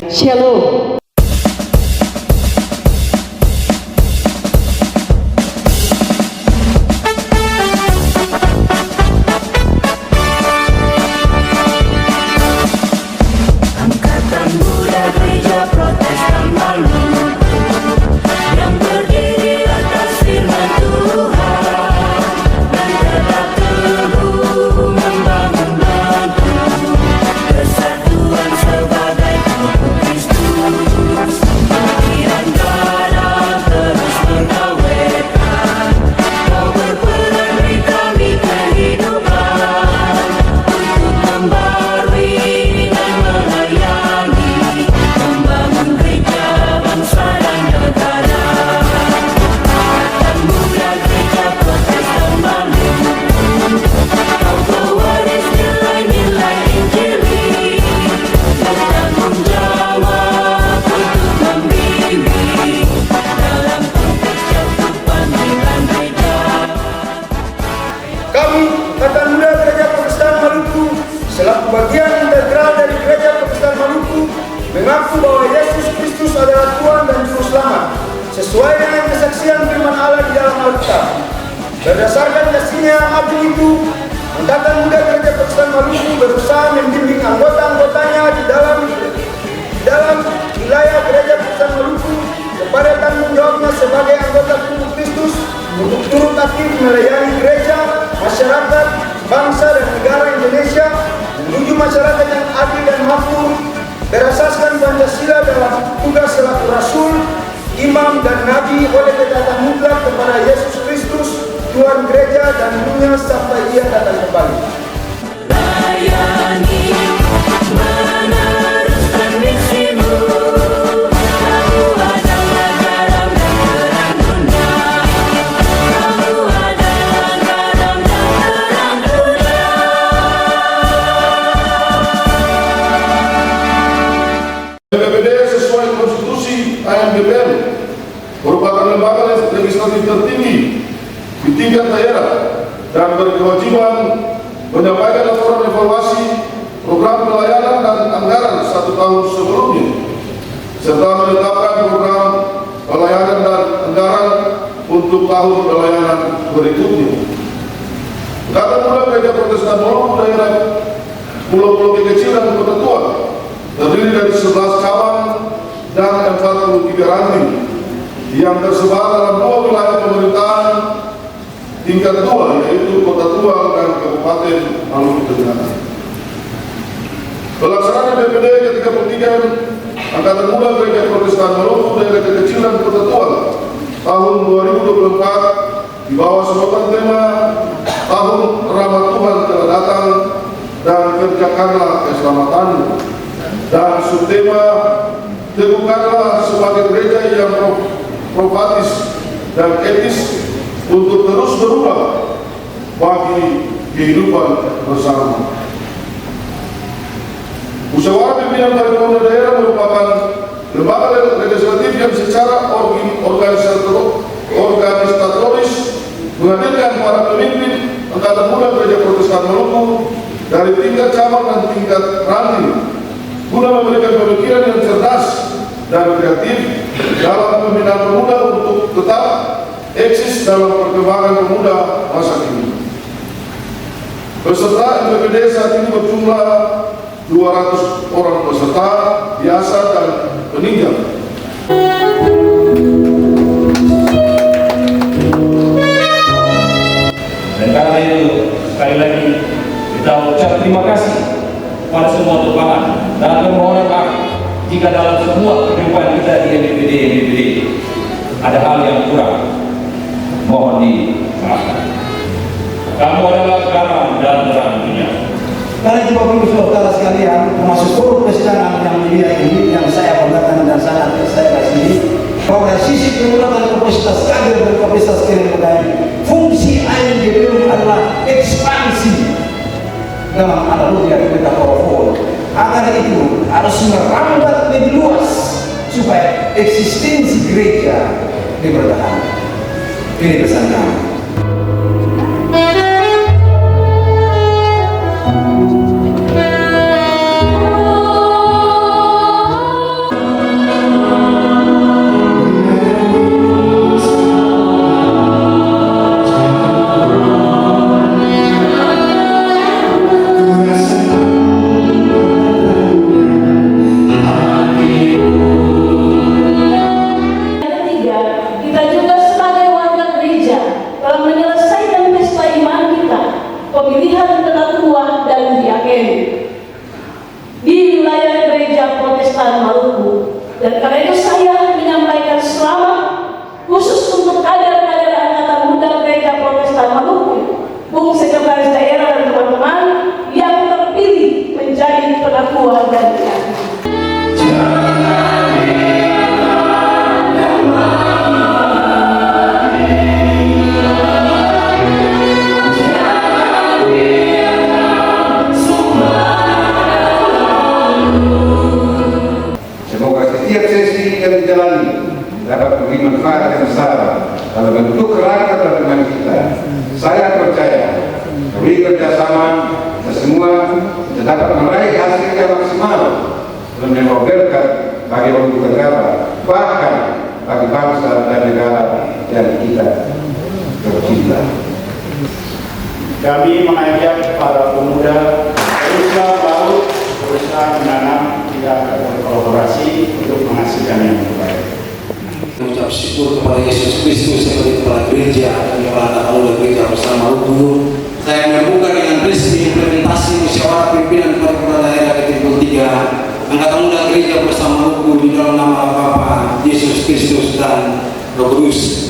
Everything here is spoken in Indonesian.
Shalom. Angkatan Muda Gereja Protestan Maluku yang berdiri atas firman Tuhan dan tetap teguh membangun bangku persatuan sebagai tubuh Kristus. Pikiran darah terus mengawetkan, kau berperan di kami kehidupan untuk membarui dan melayani, membangun gereja, bangsa dan negara. Angkatan Muda Gereja Protestan Maluku, kau pewaris nilai-nilai Injili, bertanggung jawab untuk membimbing dalam konteks cakupan dengan gereja. Kami, Angkatan Muda Gereja Protestan Maluku, selaku bagian integral dari Gereja Protestan Maluku, mengaku bahwa Yesus Kristus adalah Tuhan dan Juru Selamat, sesuai dengan kesaksian firman Allah di dalam Alkitab. Berdasarkan kasihnya yang agung itu, Angkatan Muda Gereja Protestan Maluku berusaha membimbing anggota-anggotanya di dalam wilayah Gereja Protestan Maluku kepada tanggung jawabnya sebagai anggota tubuh Kristus untuk turut aktif melayani gereja, masyarakat, bangsa dan negara Indonesia menuju masyarakat yang adil dan makmur, berasaskan Pancasila dalam tugas selaku Rasul, Imam dan Nabi oleh ketaatan mutlak kepada Yesus Kristus, Tuhan gereja dan dunia sampai Ia datang kembali. Layani, meneruskan misimu, kamu adalah garam dan terang dunia, kamu adalah garam dan terang dunia. BPPD sesuai konstitusi AMBPM merupakan lembaga legislatif tertinggi di tingkat daerah dan berkewajiban menyampaikan laporan evaluasi program pelayanan dan anggaran 1 tahun sebelumnya, serta menetapkan program pelayanan dan anggaran untuk tahun pelayanan berikutnya. Angkatan Muda Gereja Protestan Maluku daerah pulau-pulau kecil dan kota tua terdiri dari 11 cabang dan 43 ranting yang tersebar dalam 2 wilayah pemerintahan tingkat 2, yaitu Kota Tua dan Kabupaten Maluku Tengah. Pelaksanaan BPD ke-33 Angkatan Muda Gereja Protestan Maluku daerah kekecilan Kota Tua tahun 2024 di bawah sebutan tema Tahun Rahmat Tuhan telah datang dan kerjakanlah keselamatanmu, dan subtema teguhkanlah sebagai gereja yang profetis dan etis untuk terus berubah bagi kehidupan bersama. Musyawarah Pimpinan Paripurna Daerah merupakan lembaga legislatif yang secara organisatoris menghadirkan para pemimpin Angkatan Muda Gereja Protestan Maluku dari tingkat cabang dan tingkat ranting guna memberikan pemikiran yang cerdas dan kreatif dalam pembinaan pemuda untuk tetap eksis dalam perkembangan pemuda masa kini. Peserta MPPD saat ini berjumlah 200 orang peserta biasa dan peninggal. Dan karena itu sekali lagi kita ucap terima kasih pada semua tumpangan dan permohonan maaf jika dalam semua kehidupan kita di MPPD ada hal yang kurang, mohon dimaafkan. Kamu adalah garam dan terang dunia. Karena itu Bapak Ibu Saudara sekalian, termasuk seluruh persidangan yang mulia ini yang saya banggakan dan sangat saya kasih, bahwa dari sisi penguatan kapasitas kader dan kapasitas kelembagaan, fungsi AMBPM adalah ekspansi dalam analogi yang kita bawa. Agar itu harus merambat lebih luas supaya eksistensi gereja dipertahankan. Ini pesan kami. Dan karena itu saya menyampaikan selamat khusus untuk kader-kader Angkatan Muda Gereja Protestan Maluku, Bung Sekretaris Daerah dan teman-teman yang terpilih menjadi penatua dan semoga setiap sesi yang dijalani dapat memberi manfaat yang besar dalam bentuk rakyat dan teman kita. Saya percaya melalui kerjasama kita semua kita dapat meraih hasil yang maksimal dan membawa berkat bagi untuk negara, bahkan bagi bangsa dan negara yang kita tercinta. Kami mengajak para pemuda teruslah baut, teruslah menanam, kita berkolaborasi untuk menghasilkan yang terbaik. Mengucap syukur kepada Yesus Kristus sebagai kepala gereja dan kepala Angkatan Muda Gereja Protestan Maluku. Saya membuka dengan resmi implementasi musyawarah pimpinan kepala daerah ke-3 Angkatan Muda Gereja Protestan Maluku di dalam nama Bapa, Yesus Kristus dan Roh Kudus.